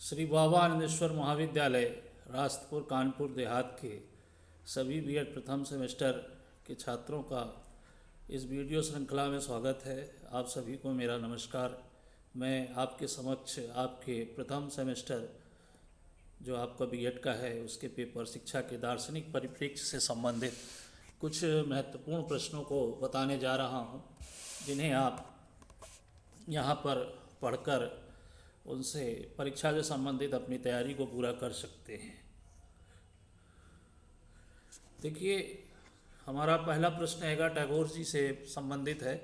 श्री बाबा आनंदेश्वर महाविद्यालय रास्तपुर कानपुर देहात के सभी बीएड प्रथम सेमेस्टर के छात्रों का इस वीडियो श्रृंखला में स्वागत है। आप सभी को मेरा नमस्कार। मैं आपके समक्ष आपके प्रथम सेमेस्टर जो आपका बीएड का है उसके पेपर शिक्षा के दार्शनिक परिप्रेक्ष्य से संबंधित कुछ महत्वपूर्ण प्रश्नों को बताने जा रहा हूं, जिन्हें आप यहाँ पर पढ़कर उनसे परीक्षा से संबंधित अपनी तैयारी को पूरा कर सकते हैं। देखिए, हमारा पहला प्रश्न हैगा टैगोर जी से संबंधित है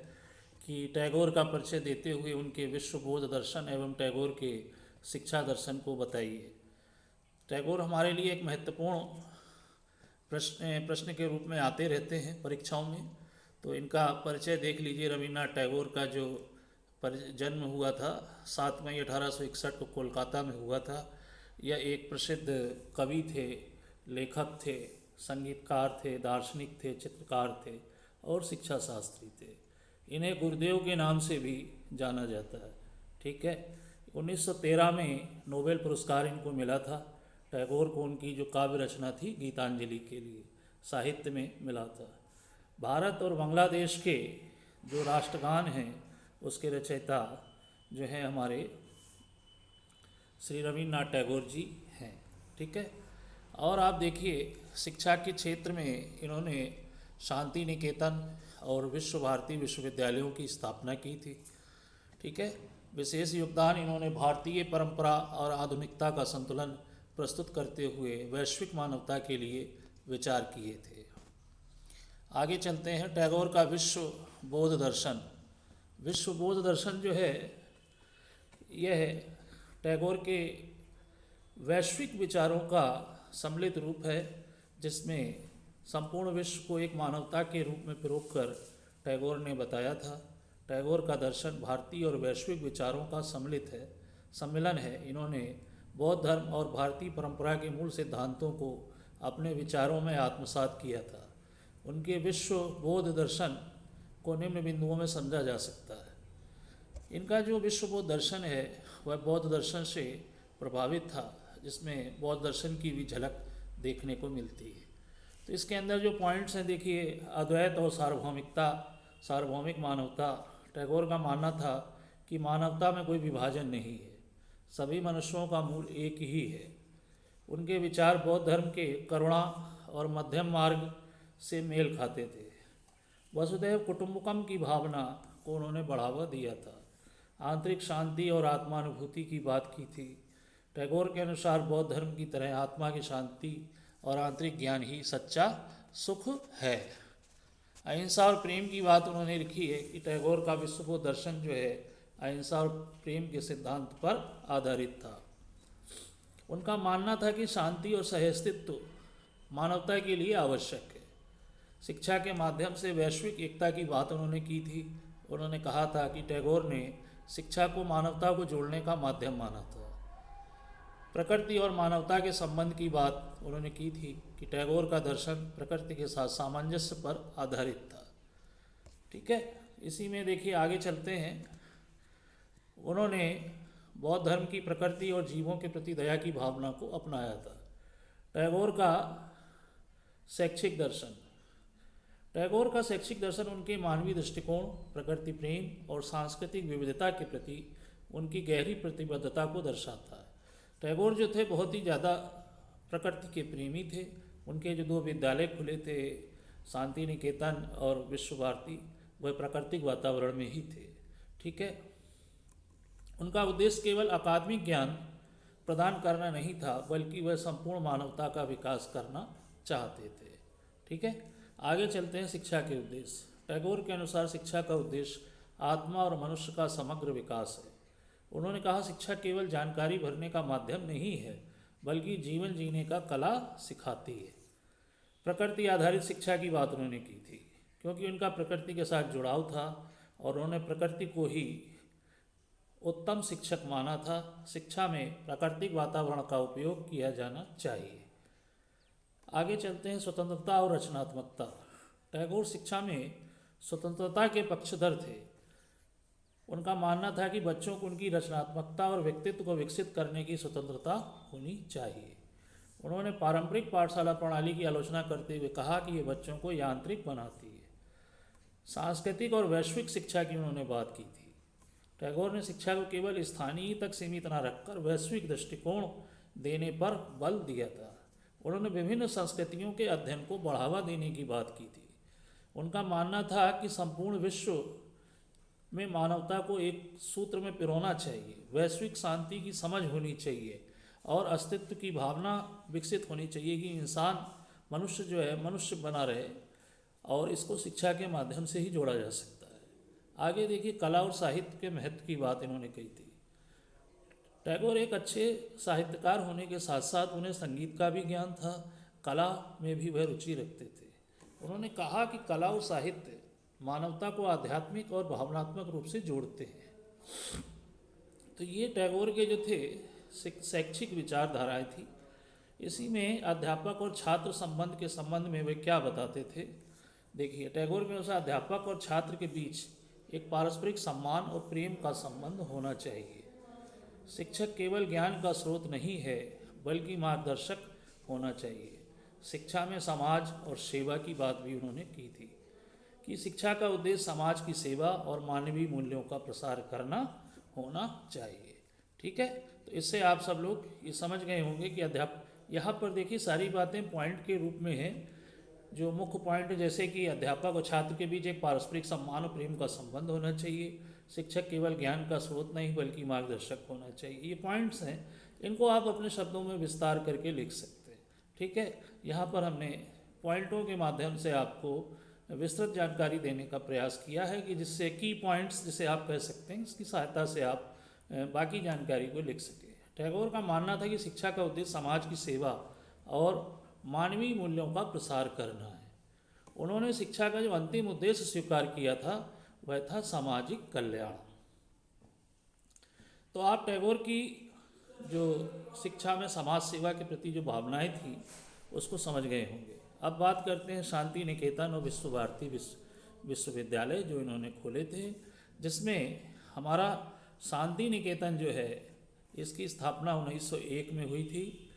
कि टैगोर का परिचय देते हुए उनके विश्वबोध दर्शन एवं टैगोर के शिक्षा दर्शन को बताइए। टैगोर हमारे लिए एक महत्वपूर्ण प्रश्न के रूप में आते रहते हैं परीक्षाओं में। तो इनका परिचय देख लीजिए। रविन्द्रनाथ टैगोर का जो जन्म हुआ था 7 मई 1861 को कोलकाता में हुआ था। यह एक प्रसिद्ध कवि थे, लेखक थे, संगीतकार थे, दार्शनिक थे, चित्रकार थे और शिक्षा शास्त्री थे। इन्हें गुरुदेव के नाम से भी जाना जाता है। ठीक है। 1913 में नोबेल पुरस्कार इनको मिला था। टैगोर को उनकी जो काव्य रचना थी गीतांजलि के लिए साहित्य में मिला था। भारत और बांग्लादेश के जो राष्ट्रगान हैं उसके रचयिता जो हैं हमारे श्री रविन्द्रनाथ टैगोर जी हैं। ठीक है। और आप देखिए, शिक्षा के क्षेत्र में इन्होंने शांति निकेतन और विश्व भारती विश्वविद्यालयों की स्थापना की थी। ठीक है। विशेष योगदान इन्होंने भारतीय परंपरा और आधुनिकता का संतुलन प्रस्तुत करते हुए वैश्विक मानवता के लिए विचार किए थे। आगे चलते हैं। टैगोर का विश्व बोध दर्शन। विश्व बोध दर्शन जो है यह टैगोर के वैश्विक विचारों का सम्मिलित रूप है, जिसमें संपूर्ण विश्व को एक मानवता के रूप में पिरोक कर टैगोर ने बताया था। टैगोर का दर्शन भारतीय और वैश्विक विचारों का सम्मिलन है। इन्होंने बौद्ध धर्म और भारतीय परंपरा के मूल सिद्धांतों को अपने विचारों में आत्मसात किया था। उनके विश्व बोध दर्शन को निम्न बिंदुओं में समझा जा सकता है। इनका जो विश्व बोध दर्शन है वह बौद्ध दर्शन से प्रभावित था, जिसमें बौद्ध दर्शन की भी झलक देखने को मिलती है। तो इसके अंदर जो पॉइंट्स हैं देखिए, अद्वैत और सार्वभौमिकता, सार्वभौमिक मानवता। टैगोर का मानना था कि मानवता में कोई विभाजन नहीं है, सभी मनुष्यों का मूल एक ही है। उनके विचार बौद्ध धर्म के करुणा और मध्यम मार्ग से मेल खाते थे। वसुधैव कुटुंबकम की भावना को उन्होंने बढ़ावा दिया था। आंतरिक शांति और आत्मानुभूति की बात की थी। टैगोर के अनुसार बौद्ध धर्म की तरह आत्मा की शांति और आंतरिक ज्ञान ही सच्चा सुख है। अहिंसा और प्रेम की बात उन्होंने लिखी है कि टैगोर का विश्वबोध दर्शन जो है अहिंसा और प्रेम के सिद्धांत पर आधारित था। उनका मानना था कि शांति और सहअस्तित्व मानवता के लिए आवश्यक है। शिक्षा के माध्यम से वैश्विक एकता की बात उन्होंने की थी। उन्होंने कहा था कि टैगोर ने शिक्षा को मानवता को जोड़ने का माध्यम माना था। प्रकृति और मानवता के संबंध की बात उन्होंने की थी कि टैगोर का दर्शन प्रकृति के साथ सामंजस्य पर आधारित था। ठीक है। इसी में देखिए, आगे चलते हैं। उन्होंने बौद्ध धर्म की प्रकृति और जीवों के प्रति दया की भावना को अपनाया था। टैगोर का शैक्षिक दर्शन। टैगोर का शैक्षिक दर्शन उनके मानवीय दृष्टिकोण, प्रकृति प्रेम और सांस्कृतिक विविधता के प्रति उनकी गहरी प्रतिबद्धता को दर्शाता है। टैगोर जो थे बहुत ही ज़्यादा प्रकृति के प्रेमी थे। उनके जो 2 विद्यालय खुले थे, शांति निकेतन और विश्व भारती, वह प्राकृतिक वातावरण में ही थे। ठीक है। उनका उद्देश्य केवल अकादमिक ज्ञान प्रदान करना नहीं था, बल्कि वह संपूर्ण मानवता का विकास करना चाहते थे। ठीक है। आगे चलते हैं। शिक्षा के उद्देश्य। टैगोर के अनुसार शिक्षा का उद्देश्य आत्मा और मनुष्य का समग्र विकास है। उन्होंने कहा, शिक्षा केवल जानकारी भरने का माध्यम नहीं है, बल्कि जीवन जीने का कला सिखाती है। प्रकृति आधारित शिक्षा की बात उन्होंने की थी, क्योंकि उनका प्रकृति के साथ जुड़ाव था और उन्होंने प्रकृति को ही उत्तम शिक्षक माना था। शिक्षा में प्राकृतिक वातावरण का उपयोग किया जाना चाहिए। आगे चलते हैं। स्वतंत्रता और रचनात्मकता। टैगोर शिक्षा में स्वतंत्रता के पक्षधर थे। उनका मानना था कि बच्चों को उनकी रचनात्मकता और व्यक्तित्व को विकसित करने की स्वतंत्रता होनी चाहिए। उन्होंने पारंपरिक पाठशाला प्रणाली की आलोचना करते हुए कहा कि ये बच्चों को यांत्रिक बनाती है। सांस्कृतिक और वैश्विक शिक्षा की उन्होंने बात की थी। टैगोर ने शिक्षा को केवल स्थानीय तक सीमित न रखकर वैश्विक दृष्टिकोण देने पर बल दिया था। उन्होंने विभिन्न संस्कृतियों के अध्ययन को बढ़ावा देने की बात की थी। उनका मानना था कि संपूर्ण विश्व में मानवता को एक सूत्र में पिरोना चाहिए, वैश्विक शांति की समझ होनी चाहिए और अस्तित्व की भावना विकसित होनी चाहिए कि इंसान मनुष्य जो है मनुष्य बना रहे, और इसको शिक्षा के माध्यम से ही जोड़ा जा सकता है। आगे देखिए, कला और साहित्य के महत्व की बात इन्होंने कही थी। टैगोर एक अच्छे साहित्यकार होने के साथ साथ उन्हें संगीत का भी ज्ञान था, कला में भी वह रुचि रखते थे। उन्होंने कहा कि कला और साहित्य मानवता को आध्यात्मिक और भावनात्मक रूप से जोड़ते हैं। तो ये टैगोर के जो थे शैक्षिक विचारधाराएं थी। इसी में अध्यापक और छात्र संबंध के संबंध में वे क्या बताते थे। देखिए, टैगोर के अनुसार अध्यापक और छात्र के बीच एक पारस्परिक सम्मान और प्रेम का संबंध होना चाहिए। शिक्षक केवल ज्ञान का स्रोत नहीं है बल्कि मार्गदर्शक होना चाहिए। शिक्षा में समाज और सेवा की बात भी उन्होंने की थी कि शिक्षा का उद्देश्य समाज की सेवा और मानवीय मूल्यों का प्रसार करना होना चाहिए। ठीक है, तो इससे आप सब लोग ये समझ गए होंगे कि यहाँ पर देखिए सारी बातें पॉइंट के रूप में हैं। जो मुख्य पॉइंट जैसे कि अध्यापक और छात्र के बीच एक पारस्परिक सम्मान और प्रेम का संबंध होना चाहिए, शिक्षक केवल ज्ञान का स्रोत नहीं बल्कि मार्गदर्शक होना चाहिए, ये पॉइंट्स हैं। इनको आप अपने शब्दों में विस्तार करके लिख सकते हैं। ठीक है, यहाँ पर हमने पॉइंटों के माध्यम से आपको विस्तृत जानकारी देने का प्रयास किया है कि जिससे की पॉइंट्स जिसे आप कह सकते हैं, इसकी सहायता से आप बाकी जानकारी को लिख सकें। टैगोर का मानना था कि शिक्षा का उद्देश्य समाज की सेवा और मानवीय मूल्यों का प्रसार करना है। उन्होंने शिक्षा का जो अंतिम उद्देश्य स्वीकार किया था वह था सामाजिक कल्याण। तो आप टैगोर की जो शिक्षा में समाज सेवा के प्रति जो भावनाएं थी उसको समझ गए होंगे। अब बात करते हैं शांति निकेतन और विश्व भारती विश्वविद्यालय जो इन्होंने खोले थे, जिसमें हमारा शांति निकेतन जो है इसकी स्थापना 1901 में हुई थी।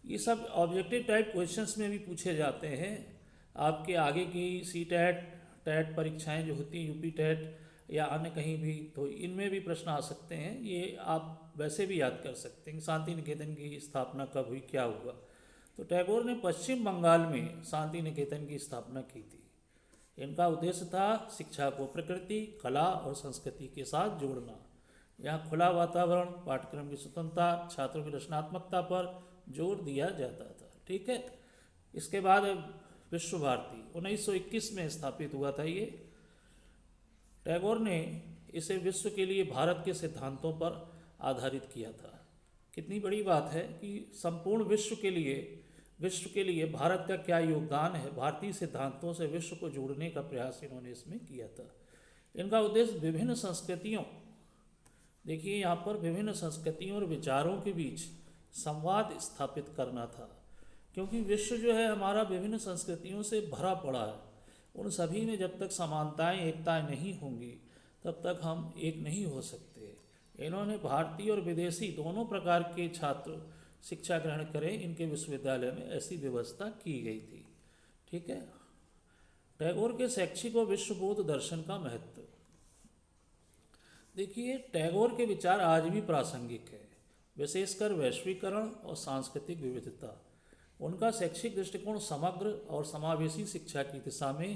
ये सब ऑब्जेक्टिव टाइप क्वेश्चंस में भी पूछे जाते हैं। आपके आगे की सी-टेट टेट परीक्षाएं जो होती हैं, यूपी टेट या अन्य कहीं भी, तो इनमें भी प्रश्न आ सकते हैं। ये आप वैसे भी याद कर सकते हैं शांति निकेतन की स्थापना कब हुई, क्या हुआ। तो टैगोर ने पश्चिम बंगाल में शांति निकेतन की स्थापना की थी। इनका उद्देश्य था शिक्षा को प्रकृति, कला और संस्कृति के साथ जोड़ना। यहाँ खुला वातावरण, पाठ्यक्रम की स्वतंत्रता, छात्रों की रचनात्मकता पर जोर दिया जाता था। ठीक है, इसके बाद विश्व भारती 1921 में स्थापित हुआ था। ये टैगोर ने इसे विश्व के लिए भारत के सिद्धांतों पर आधारित किया था। कितनी बड़ी बात है कि संपूर्ण विश्व के लिए भारत का क्या योगदान है, भारतीय सिद्धांतों से विश्व को जोड़ने का प्रयास इन्होंने इसमें किया था। इनका उद्देश्य विभिन्न संस्कृतियों, देखिए यहाँ पर विभिन्न संस्कृतियों और विचारों के बीच संवाद स्थापित करना था, क्योंकि विश्व जो है हमारा विभिन्न संस्कृतियों से भरा पड़ा है। उन सभी में जब तक समानताएं, एकताएं नहीं होंगी तब तक हम एक नहीं हो सकते। इन्होंने भारतीय और विदेशी दोनों प्रकार के छात्र शिक्षा ग्रहण करें, इनके विश्वविद्यालय में ऐसी व्यवस्था की गई थी। ठीक है, टैगोर के शैक्षिक और विश्वबोध दर्शन का महत्व। देखिए, टैगोर के विचार आज भी प्रासंगिक है, विशेषकर वैश्वीकरण और सांस्कृतिक विविधता। उनका शैक्षिक दृष्टिकोण समग्र और समावेशी शिक्षा की दिशा में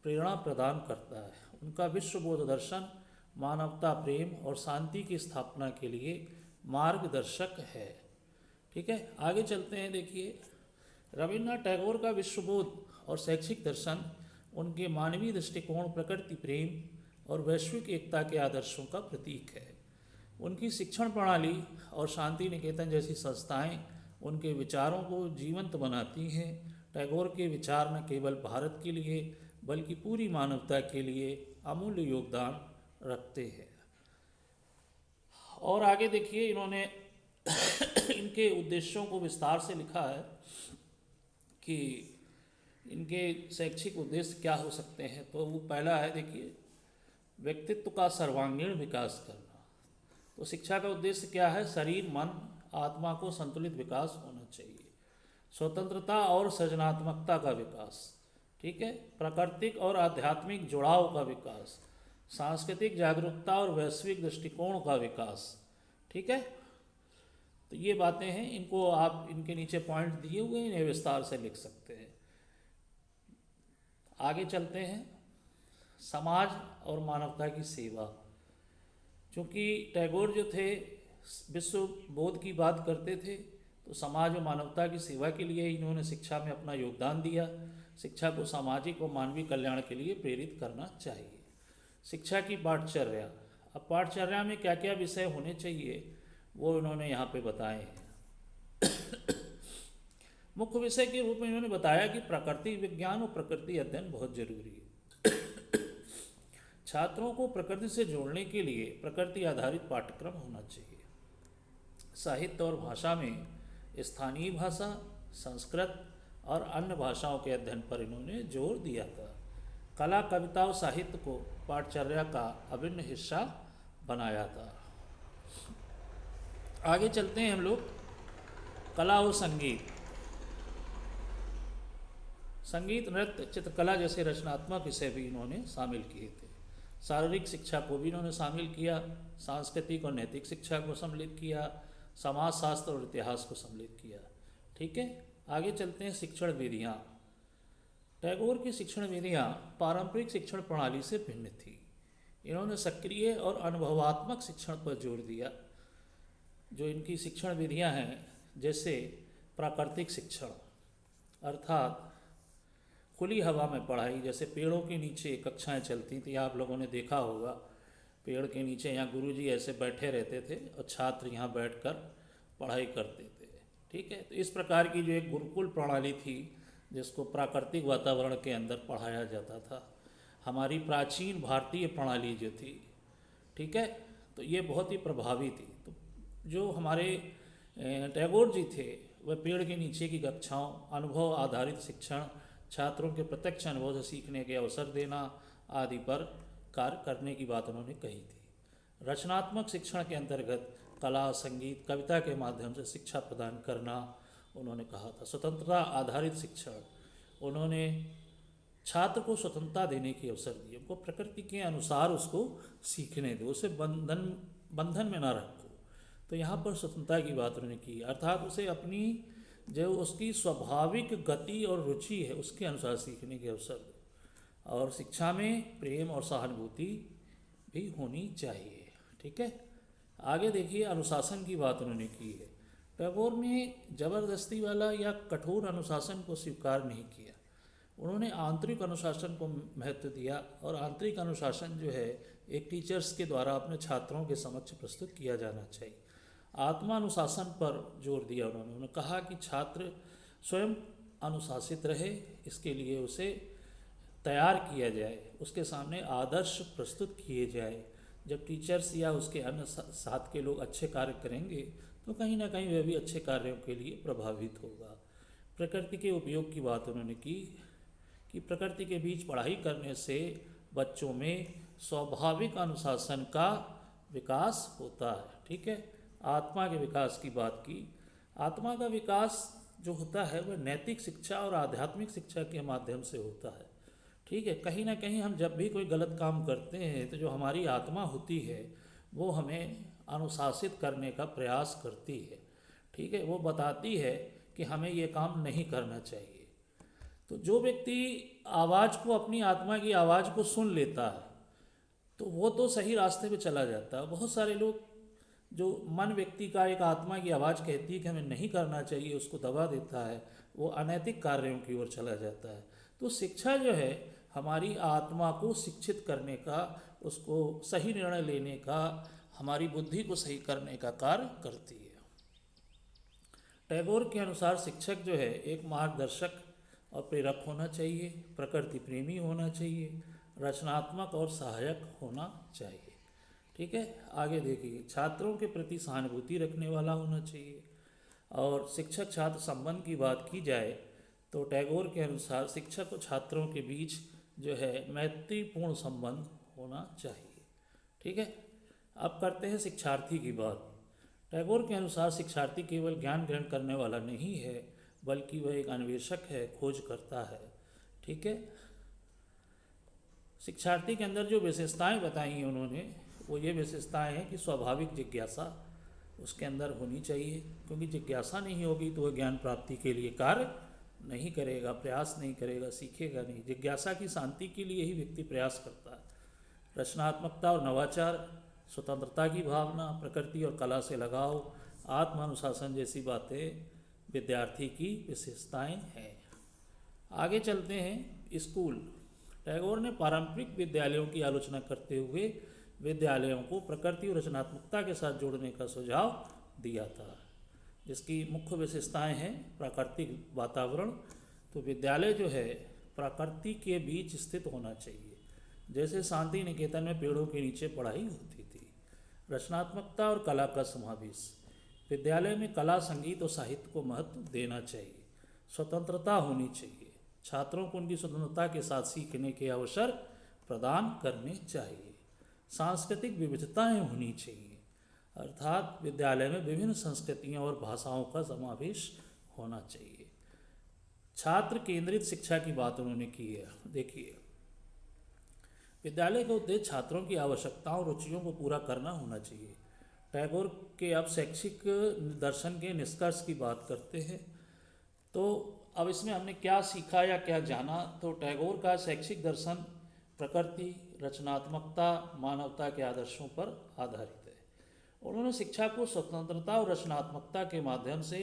प्रेरणा प्रदान करता है। उनका विश्वबोध दर्शन मानवता, प्रेम और शांति की स्थापना के लिए मार्गदर्शक है। ठीक है, आगे चलते हैं। देखिए, रविन्द्रनाथ टैगोर का विश्वबोध और शैक्षिक दर्शन उनके मानवीय दृष्टिकोण, प्रकृति प्रेम और वैश्विक एकता के आदर्शों का प्रतीक है। उनकी शिक्षण प्रणाली और शांति निकेतन जैसी संस्थाएं उनके विचारों को जीवंत बनाती हैं। टैगोर के विचार न केवल भारत के लिए बल्कि पूरी मानवता के लिए अमूल्य योगदान रखते हैं। और आगे देखिए, इन्होंने इनके उद्देश्यों को विस्तार से लिखा है कि इनके शैक्षिक उद्देश्य क्या हो सकते हैं। तो वो पहला है, देखिए, व्यक्तित्व का सर्वांगीण विकास करना। तो शिक्षा का उद्देश्य क्या है? शरीर, मन, आत्मा को संतुलित विकास होना चाहिए। स्वतंत्रता और सृजनात्मकता का विकास, ठीक है। प्राकृतिक और आध्यात्मिक जुड़ाव का विकास, सांस्कृतिक जागरूकता और वैश्विक दृष्टिकोण का विकास, ठीक है। तो ये बातें हैं, इनको आप इनके नीचे पॉइंट दिए हुए हैं, इन्हें विस्तार से लिख सकते हैं। आगे चलते हैं, समाज और मानवता की सेवा। क्योंकि टैगोर जो थे विश्व बोध की बात करते थे, तो समाज और मानवता की सेवा के लिए इन्होंने शिक्षा में अपना योगदान दिया। शिक्षा को सामाजिक और मानवीय कल्याण के लिए प्रेरित करना चाहिए। शिक्षा की पाठचर्या, अब पाठचर्या में क्या क्या विषय होने चाहिए वो इन्होंने यहाँ पे बताए हैं। मुख्य विषय के रूप में इन्होंने बताया कि प्रकृति विज्ञान और प्रकृति अध्ययन बहुत जरूरी है। छात्रों को प्रकृति से जोड़ने के लिए प्रकृति आधारित पाठ्यक्रम होना चाहिए। साहित्य और भाषा में स्थानीय भाषा, संस्कृत और अन्य भाषाओं के अध्ययन पर इन्होंने जोर दिया था। कला, कविता और साहित्य को पाठचर्या का अभिन्न हिस्सा बनाया था। आगे चलते हैं हम लोग, कला और संगीत। संगीत, नृत्य, चित्रकला जैसे रचनात्मक विषय भी इन्होंने शामिल किए थे। शारीरिक शिक्षा को भी इन्होंने शामिल किया, सांस्कृतिक और नैतिक शिक्षा को सम्मिलित किया, समाजशास्त्र और इतिहास को सम्मिलित किया, ठीक है। आगे चलते हैं, शिक्षण विधियाँ। टैगोर की शिक्षण विधियाँ पारंपरिक शिक्षण प्रणाली से भिन्न थी। इन्होंने सक्रिय और अनुभवात्मक शिक्षण पर जोर दिया। जो इनकी शिक्षण विधियाँ हैं, जैसे प्राकृतिक शिक्षण, अर्थात खुली हवा में पढ़ाई, जैसे पेड़ों के नीचे कक्षाएं चलती थी, आप लोगों ने देखा होगा। पेड़ के नीचे यहाँ गुरुजी ऐसे बैठे रहते थे और छात्र यहाँ बैठकर पढ़ाई करते थे, ठीक है। तो इस प्रकार की जो एक गुरुकुल प्रणाली थी, जिसको प्राकृतिक वातावरण के अंदर पढ़ाया जाता था, हमारी प्राचीन भारतीय प्रणाली जो थी, ठीक है, तो ये बहुत ही प्रभावी थी। तो जो हमारे टैगोर जी थे, वह पेड़ के नीचे की कक्षाओं, अनुभव आधारित शिक्षण, छात्रों के प्रत्यक्ष अनुभव से सीखने के अवसर देना आदि पर कार्य करने की बात उन्होंने कही थी। रचनात्मक शिक्षण के अंतर्गत कला, संगीत, कविता के माध्यम से शिक्षा प्रदान करना उन्होंने कहा था। स्वतंत्रता आधारित शिक्षण, उन्होंने छात्र को स्वतंत्रता देने के अवसर दिए, उनको प्रकृति के अनुसार उसको सीखने दो, उसे बंधन में ना रखो। तो यहाँ पर स्वतंत्रता की बात उन्होंने की, अर्थात उसे अपनी जो उसकी स्वाभाविक गति और रुचि है उसके अनुसार सीखने के अवसर दो। और शिक्षा में प्रेम और सहानुभूति भी होनी चाहिए, ठीक है। आगे देखिए, अनुशासन की बात उन्होंने की है। टैगोर ने जबरदस्ती वाला या कठोर अनुशासन को स्वीकार नहीं किया। उन्होंने आंतरिक अनुशासन को महत्व दिया, और आंतरिक अनुशासन जो है एक टीचर्स के द्वारा अपने छात्रों के समक्ष प्रस्तुत किया जाना चाहिए। आत्मानुशासन पर जोर दिया उन्होंने कहा कि छात्र स्वयं अनुशासित रहे, इसके लिए उसे तैयार किया जाए, उसके सामने आदर्श प्रस्तुत किए जाए। जब टीचर्स या उसके अन्य साथ के लोग अच्छे कार्य करेंगे तो कहीं ना कहीं वह भी अच्छे कार्यों के लिए प्रभावित होगा। प्रकृति के उपयोग की बात उन्होंने की कि प्रकृति के बीच पढ़ाई करने से बच्चों में स्वाभाविक अनुशासन का विकास होता है, ठीक है। आत्मा के विकास की बात की। आत्मा का विकास जो होता है वह नैतिक शिक्षा और आध्यात्मिक शिक्षा के माध्यम से होता है, ठीक है। कहीं ना कहीं हम जब भी कोई गलत काम करते हैं तो जो हमारी आत्मा होती है वो हमें अनुशासित करने का प्रयास करती है, ठीक है। वो बताती है कि हमें ये काम नहीं करना चाहिए। तो जो व्यक्ति आवाज़ को, अपनी आत्मा की आवाज़ को सुन लेता है तो वो तो सही रास्ते पे चला जाता है। बहुत सारे लोग, जो मन व्यक्ति का एक आत्मा की आवाज़ कहती है कि हमें नहीं करना चाहिए, उसको दबा देता है, वो अनैतिक कार्यों की ओर चला जाता है। तो शिक्षा जो है हमारी आत्मा को शिक्षित करने का, उसको सही निर्णय लेने का, हमारी बुद्धि को सही करने का कार्य करती है। टैगोर के अनुसार शिक्षक जो है एक मार्गदर्शक और प्रेरक होना चाहिए, प्रकृति प्रेमी होना चाहिए, रचनात्मक और सहायक होना चाहिए, ठीक है। आगे देखिए, छात्रों के प्रति सहानुभूति रखने वाला होना चाहिए। और शिक्षक छात्र संबंध की बात की जाए तो टैगोर के अनुसार शिक्षक और छात्रों के बीच जो है मैत्रीपूर्ण संबंध होना चाहिए। ठीक है। अब करते हैं शिक्षार्थी की बात। टैगोर के अनुसार शिक्षार्थी केवल ज्ञान ग्रहण करने वाला नहीं है, बल्कि वह एक अन्वेषक है, खोज करता है। ठीक है। शिक्षार्थी के अंदर जो विशेषताएं बताई हैं उन्होंने, वो ये विशेषताएं हैं कि स्वाभाविक जिज्ञासा उसके अंदर होनी चाहिए, क्योंकि जिज्ञासा नहीं होगी तो वह ज्ञान प्राप्ति के लिए कार्य नहीं करेगा, प्रयास नहीं करेगा, सीखेगा नहीं। जिज्ञासा की शांति के लिए ही व्यक्ति प्रयास करता है। रचनात्मकता और नवाचार, स्वतंत्रता की भावना, प्रकृति और कला से लगाव, आत्मानुशासन जैसी बातें विद्यार्थी की विशेषताएं हैं। आगे चलते हैं। स्कूल। टैगोर ने पारंपरिक विद्यालयों की आलोचना करते हुए विद्यालयों को प्रकृति और रचनात्मकता के साथ जोड़ने का सुझाव दिया था, जिसकी मुख्य विशेषताएं हैं प्राकृतिक वातावरण। तो विद्यालय जो है प्रकृति के बीच स्थित होना चाहिए, जैसे शांति निकेतन में पेड़ों के नीचे पढ़ाई होती थी। रचनात्मकता और कला का समावेश। विद्यालय में कला, संगीत और साहित्य को महत्व देना चाहिए। स्वतंत्रता होनी चाहिए। छात्रों को उनकी स्वतंत्रता के साथ सीखने के अवसर प्रदान करने चाहिए। सांस्कृतिक विविधताएं होनी चाहिए, अर्थात विद्यालय में विभिन्न संस्कृतियों और भाषाओं का समावेश होना चाहिए। छात्र केंद्रित शिक्षा की बात उन्होंने की है। देखिए, विद्यालय का उद्देश्य छात्रों की आवश्यकताओं और रुचियों को पूरा करना होना चाहिए। टैगोर के अब शैक्षिक दर्शन के निष्कर्ष की बात करते हैं। तो अब इसमें हमने क्या सीखा या क्या जाना, तो टैगोर का शैक्षिक दर्शन प्रकृति, रचनात्मकता, मानवता के आदर्शों पर आधारित है। उन्होंने शिक्षा को स्वतंत्रता और रचनात्मकता के माध्यम से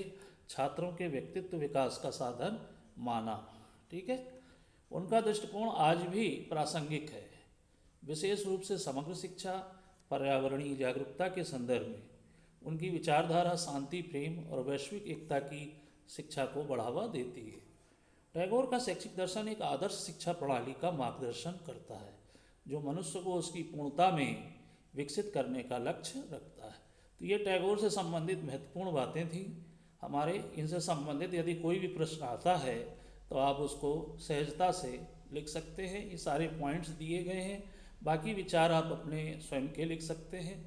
छात्रों के व्यक्तित्व विकास का साधन माना। ठीक है। उनका दृष्टिकोण आज भी प्रासंगिक है, विशेष रूप से समग्र शिक्षा, पर्यावरणीय जागरूकता के संदर्भ में। उनकी विचारधारा शांति, प्रेम और वैश्विक एकता की शिक्षा को बढ़ावा देती है। टैगोर का शैक्षिक दर्शन एक आदर्श शिक्षा प्रणाली का मार्गदर्शन करता है, जो मनुष्य को उसकी पूर्णता में विकसित करने का लक्ष्य रखता है। तो ये टैगोर से संबंधित महत्वपूर्ण बातें थी हमारे। इनसे संबंधित यदि कोई भी प्रश्न आता है तो आप उसको सहजता से लिख सकते हैं। ये सारे पॉइंट्स दिए गए हैं, बाकी विचार आप अपने स्वयं के लिख सकते हैं।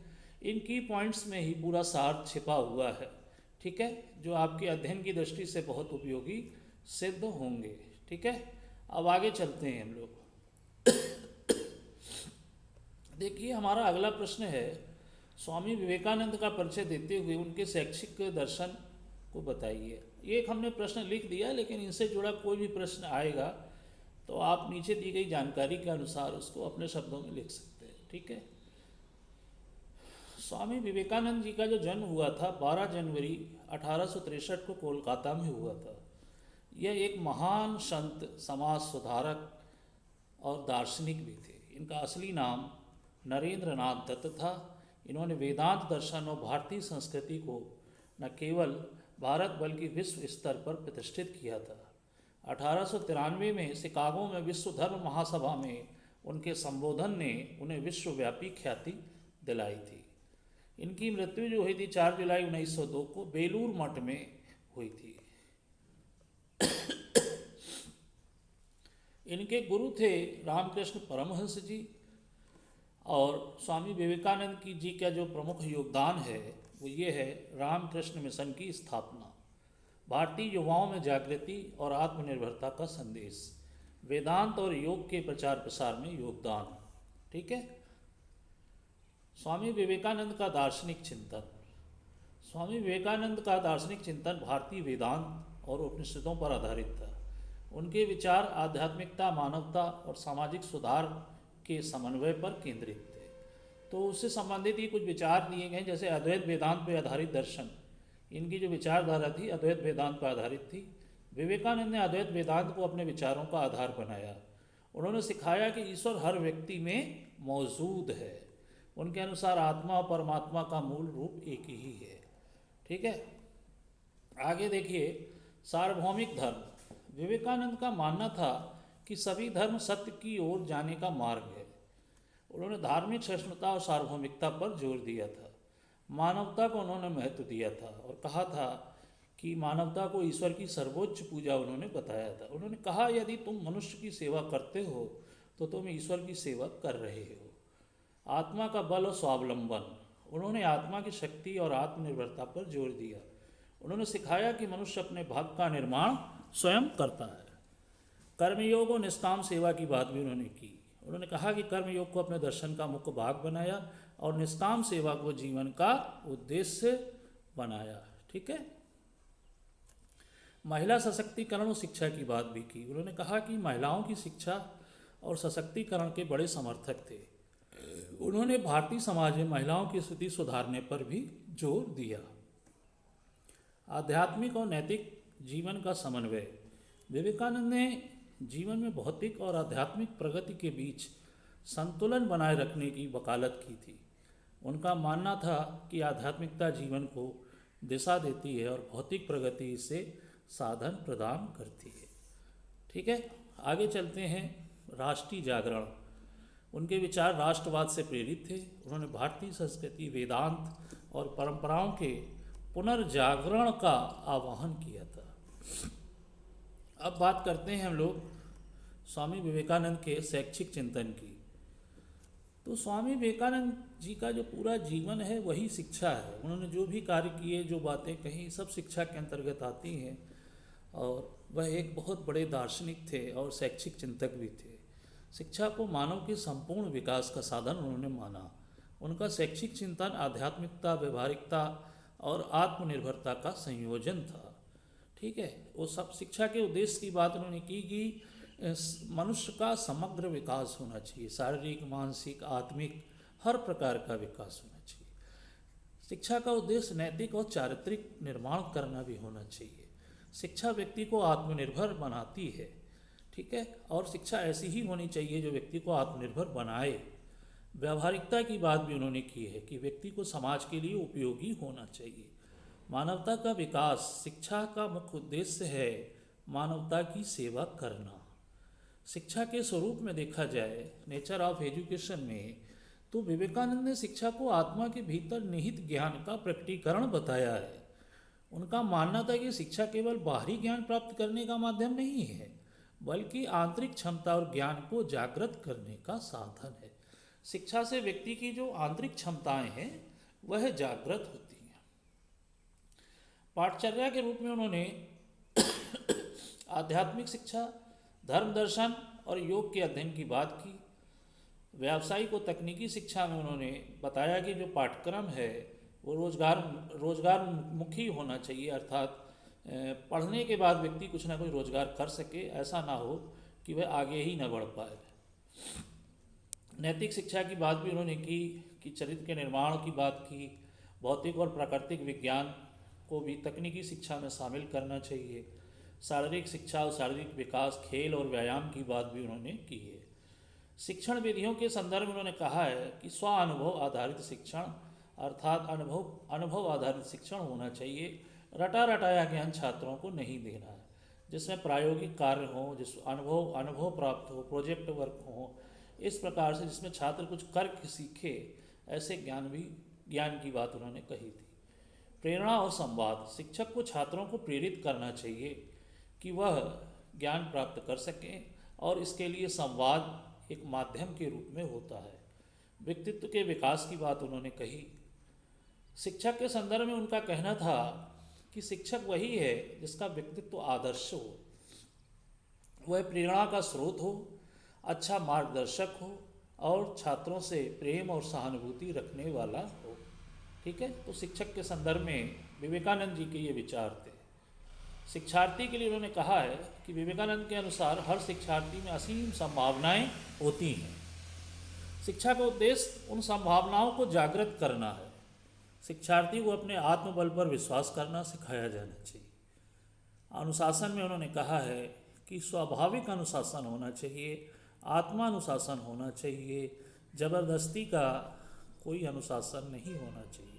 इन की पॉइंट्स में ही पूरा सार छिपा हुआ है। ठीक है, जो आपके अध्ययन की दृष्टि से बहुत उपयोगी सिद्ध होंगे। ठीक है, अब आगे चलते हैं हम लोग। देखिए, हमारा अगला प्रश्न है, स्वामी विवेकानंद का परिचय देते हुए उनके शैक्षिक दर्शन को बताइए। ये एक हमने प्रश्न लिख दिया, लेकिन इनसे जुड़ा कोई भी प्रश्न आएगा तो आप नीचे दी गई जानकारी के अनुसार उसको अपने शब्दों में लिख सकते हैं। ठीक है। स्वामी विवेकानंद जी का जो जन्म हुआ था 12 जनवरी 1863 को कोलकाता में हुआ था। यह एक महान संत, समाज सुधारक और दार्शनिक भी थे। इनका असली नाम नरेंद्र नाथ दत्त था। इन्होंने वेदांत दर्शन और भारतीय संस्कृति को न केवल भारत बल्कि विश्व स्तर पर प्रतिष्ठित किया था। 1893 में शिकागो में विश्व धर्म महासभा में उनके संबोधन ने उन्हें विश्वव्यापी ख्याति दिलाई थी। इनकी मृत्यु जो हुई थी 4 जुलाई 1902 को बेलूर मठ में हुई थी। इनके गुरु थे रामकृष्ण परमहंस जी। और स्वामी विवेकानंद की जी का जो प्रमुख योगदान है वो ये है, रामकृष्ण मिशन की स्थापना, भारतीय युवाओं में जागृति और आत्मनिर्भरता का संदेश, वेदांत और योग के प्रचार प्रसार में योगदान। ठीक है। स्वामी विवेकानंद का दार्शनिक चिंतन। स्वामी विवेकानंद का दार्शनिक चिंतन भारतीय वेदांत और उपनिषदों पर आधारित था। उनके विचार आध्यात्मिकता, मानवता और सामाजिक सुधार के समन्वय पर केंद्रित थे। तो उससे संबंधित ही कुछ विचार दिए गए, जैसे अद्वैत वेदांत पर आधारित दर्शन। इनकी जो विचारधारा थी अद्वैत वेदांत पर आधारित थी। विवेकानंद ने अद्वैत वेदांत को अपने विचारों का आधार बनाया। उन्होंने सिखाया कि ईश्वर हर व्यक्ति में मौजूद है। उनके अनुसार आत्मा और परमात्मा का मूल रूप एक ही है। ठीक है। आगे देखिए, सार्वभौमिक धर्म। विवेकानंद का मानना था कि सभी धर्म सत्य की ओर जाने का मार्ग है। उन्होंने धार्मिक सहिष्णुता और सार्वभौमिकता पर जोर दिया था। मानवता को उन्होंने महत्व दिया था और कहा था कि मानवता को ईश्वर की सर्वोच्च पूजा उन्होंने बताया था। उन्होंने कहा, यदि तुम मनुष्य की सेवा करते हो तो तुम ईश्वर की सेवा कर रहे हो। आत्मा का बल और स्वावलंबन। उन्होंने आत्मा की शक्ति और आत्मनिर्भरता पर जोर दिया। उन्होंने सिखाया कि मनुष्य अपने भाग्य का निर्माण स्वयं करता है। कर्मयोग और निष्काम सेवा की बात भी उन्होंने की। उन्होंने कहा कि कर्मयोग को अपने दर्शन का मुख्य भाग बनाया और निष्काम सेवा को जीवन का उद्देश्य बनाया। ठीक है। महिला सशक्तिकरण और शिक्षा की बात भी की। उन्होंने कहा कि महिलाओं की शिक्षा और सशक्तिकरण के बड़े समर्थक थे। उन्होंने भारतीय समाज में महिलाओं की स्थिति सुधारने पर भी जोर दिया। आध्यात्मिक और नैतिक जीवन का समन्वय। विवेकानंद ने जीवन में भौतिक और आध्यात्मिक प्रगति के बीच संतुलन बनाए रखने की वकालत की थी। उनका मानना था कि आध्यात्मिकता जीवन को दिशा देती है और भौतिक प्रगति इसे साधन प्रदान करती है। ठीक है, आगे चलते हैं। राष्ट्रीय जागरण। उनके विचार राष्ट्रवाद से प्रेरित थे। उन्होंने भारतीय संस्कृति, वेदांत और परंपराओं के पुनर्जागरण का आह्वान किया था। अब बात करते हैं हम लोग स्वामी विवेकानंद के शैक्षिक चिंतन की। तो स्वामी विवेकानंद जी का जो पूरा जीवन है वही शिक्षा है। उन्होंने जो भी कार्य किए, जो बातें कही, सब शिक्षा के अंतर्गत आती हैं। और वह एक बहुत बड़े दार्शनिक थे और शैक्षिक चिंतक भी थे। शिक्षा को मानव के संपूर्ण विकास का साधन उन्होंने माना। उनका शैक्षिक चिंतन आध्यात्मिकता, व्यवहारिकता और आत्मनिर्भरता का संयोजन था। ठीक है, वो सब शिक्षा के उद्देश्य की बात उन्होंने की कि मनुष्य का समग्र विकास होना चाहिए, शारीरिक, मानसिक, आत्मिक, हर प्रकार का विकास होना चाहिए। शिक्षा का उद्देश्य नैतिक और चारित्रिक निर्माण करना भी होना चाहिए। शिक्षा व्यक्ति को आत्मनिर्भर बनाती है। ठीक है, और शिक्षा ऐसी ही होनी चाहिए जो व्यक्ति को आत्मनिर्भर बनाए। व्यावहारिकता की बात भी उन्होंने की है कि व्यक्ति को समाज के लिए उपयोगी होना चाहिए। मानवता का विकास। शिक्षा का मुख्य उद्देश्य है मानवता की सेवा करना। शिक्षा के स्वरूप में देखा जाए, नेचर ऑफ एजुकेशन में, तो विवेकानंद ने शिक्षा को आत्मा के भीतर निहित ज्ञान का प्रकटीकरण बताया है। उनका मानना था कि शिक्षा केवल बाहरी ज्ञान प्राप्त करने का माध्यम नहीं है, बल्कि आंतरिक क्षमता और ज्ञान को जागृत करने का साधन है। शिक्षा से व्यक्ति की जो आंतरिक क्षमताएं हैं वह जागृत होती हैं। पाठचर्या के रूप में उन्होंने आध्यात्मिक शिक्षा, धर्म दर्शन और योग के अध्ययन की बात की। व्यावसायिक और तकनीकी शिक्षा में उन्होंने बताया कि जो पाठ्यक्रम है वो रोजगार मुखी होना चाहिए, अर्थात पढ़ने के बाद व्यक्ति कुछ ना कुछ रोजगार कर सके, ऐसा ना हो कि वह आगे ही न बढ़ पाए। नैतिक शिक्षा की बात भी उन्होंने की कि चरित्र के निर्माण की बात की। भौतिक और प्राकृतिक विज्ञान को भी तकनीकी शिक्षा में शामिल करना चाहिए। शारीरिक शिक्षा और शारीरिक विकास, खेल और व्यायाम की बात भी उन्होंने की है। शिक्षण विधियों के संदर्भ में उन्होंने कहा है कि स्व अनुभव आधारित शिक्षण, अर्थात अनुभव आधारित शिक्षण होना चाहिए। रटा रटाया ज्ञान छात्रों को नहीं देना है, जिसमें प्रायोगिक कार्य हो, जिस अनुभव प्राप्त हो, प्रोजेक्ट वर्क हो, इस प्रकार से जिसमें छात्र कुछ करके सीखे, ऐसे ज्ञान की बात उन्होंने कही थी। प्रेरणा और संवाद। शिक्षक को छात्रों को प्रेरित करना चाहिए कि वह ज्ञान प्राप्त कर सकें, और इसके लिए संवाद एक माध्यम के रूप में होता है। व्यक्तित्व के विकास की बात उन्होंने कही। शिक्षक के संदर्भ में उनका कहना था कि शिक्षक वही है जिसका व्यक्तित्व आदर्श हो, वह प्रेरणा का स्रोत हो, अच्छा मार्गदर्शक हो और छात्रों से प्रेम और सहानुभूति रखने वाला हो। ठीक है, तो शिक्षक के संदर्भ में विवेकानंद जी के ये विचार थे। शिक्षार्थी के लिए उन्होंने कहा है कि विवेकानंद के अनुसार हर शिक्षार्थी में असीम संभावनाएं होती हैं। शिक्षा का उद्देश्य उन संभावनाओं को जागृत करना है। शिक्षार्थी को अपने आत्मबल पर विश्वास करना सिखाया जाना चाहिए। अनुशासन में उन्होंने कहा है कि स्वाभाविक अनुशासन होना चाहिए, आत्मानुशासन होना चाहिए, जबरदस्ती का कोई अनुशासन नहीं होना चाहिए।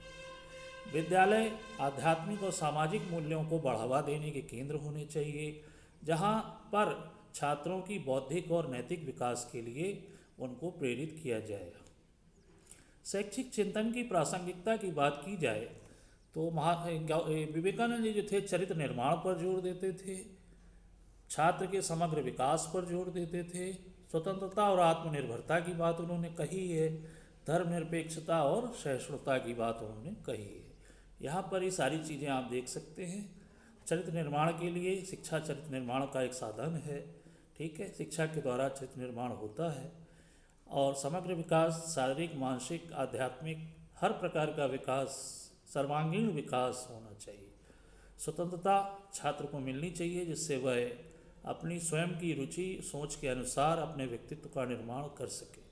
विद्यालय आध्यात्मिक और सामाजिक मूल्यों को बढ़ावा देने के केंद्र होने चाहिए, जहाँ पर छात्रों की बौद्धिक और नैतिक विकास के लिए उनको प्रेरित किया जाएगा। शैक्षिक चिंतन की प्रासंगिकता की बात की जाए तो विवेकानंद जी जो थे चरित्र निर्माण पर जोर देते थे, छात्र के समग्र विकास पर जोर देते थे, स्वतंत्रता और आत्मनिर्भरता की बात उन्होंने कही है, धर्मनिरपेक्षता और सहिष्णुता की बात उन्होंने कही है। यहाँ पर ये सारी चीज़ें आप देख सकते हैं। चरित्र निर्माण के लिए शिक्षा चरित्र निर्माण का एक साधन है, ठीक है। शिक्षा के द्वारा चरित्र निर्माण होता है और समग्र विकास, शारीरिक, मानसिक, आध्यात्मिक, हर प्रकार का विकास, सर्वांगीण विकास होना चाहिए। स्वतंत्रता छात्र को मिलनी चाहिए जिससे वह अपनी स्वयं की रुचि सोच के अनुसार अपने व्यक्तित्व का निर्माण कर सके।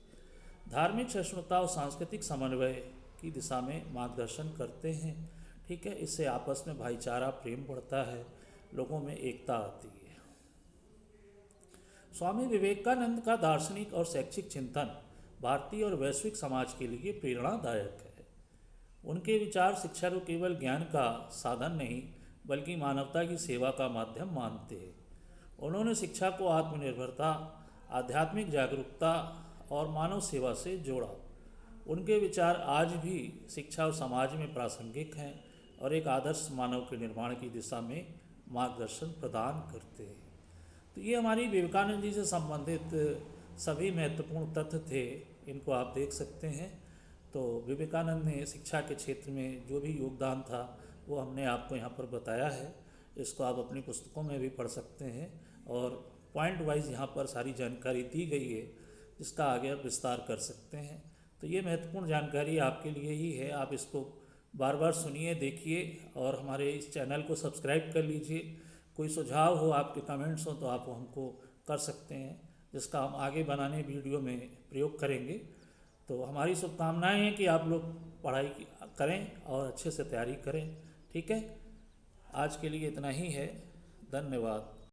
धार्मिक सहिष्णुता और सांस्कृतिक समन्वय की दिशा में मार्गदर्शन करते हैं, ठीक है। इससे आपस में भाईचारा, प्रेम बढ़ता है, लोगों में एकता आती है। स्वामी विवेकानंद का दार्शनिक और शैक्षिक चिंतन भारतीय और वैश्विक समाज के लिए प्रेरणादायक है। उनके विचार शिक्षा को केवल ज्ञान का साधन नहीं बल्कि मानवता की सेवा का माध्यम मानते हैं। उन्होंने शिक्षा को आत्मनिर्भरता, आध्यात्मिक जागरूकता और मानव सेवा से जोड़ा। उनके विचार आज भी शिक्षा और समाज में प्रासंगिक हैं और एक आदर्श मानव के निर्माण की दिशा में मार्गदर्शन प्रदान करते हैं। तो ये हमारी विवेकानंद जी से संबंधित सभी महत्वपूर्ण तथ्य थे, इनको आप देख सकते हैं। तो विवेकानंद ने शिक्षा के क्षेत्र में जो भी योगदान था वो हमने आपको यहाँ पर बताया है। इसको आप अपनी पुस्तकों में भी पढ़ सकते हैं और पॉइंट वाइज यहाँ पर सारी जानकारी दी गई है जिसका आगे आप विस्तार कर सकते हैं। तो ये महत्वपूर्ण जानकारी आपके लिए ही है, आप इसको बार बार सुनिए, देखिए और हमारे इस चैनल को सब्सक्राइब कर लीजिए। कोई सुझाव हो, आपके कमेंट्स हो तो आप हमको कर सकते हैं, जिसका हम आगे बनाने वीडियो में प्रयोग करेंगे। तो हमारी शुभकामनाएं हैं कि आप लोग पढ़ाई करें और अच्छे से तैयारी करें, ठीक है। आज के लिए इतना ही है, धन्यवाद।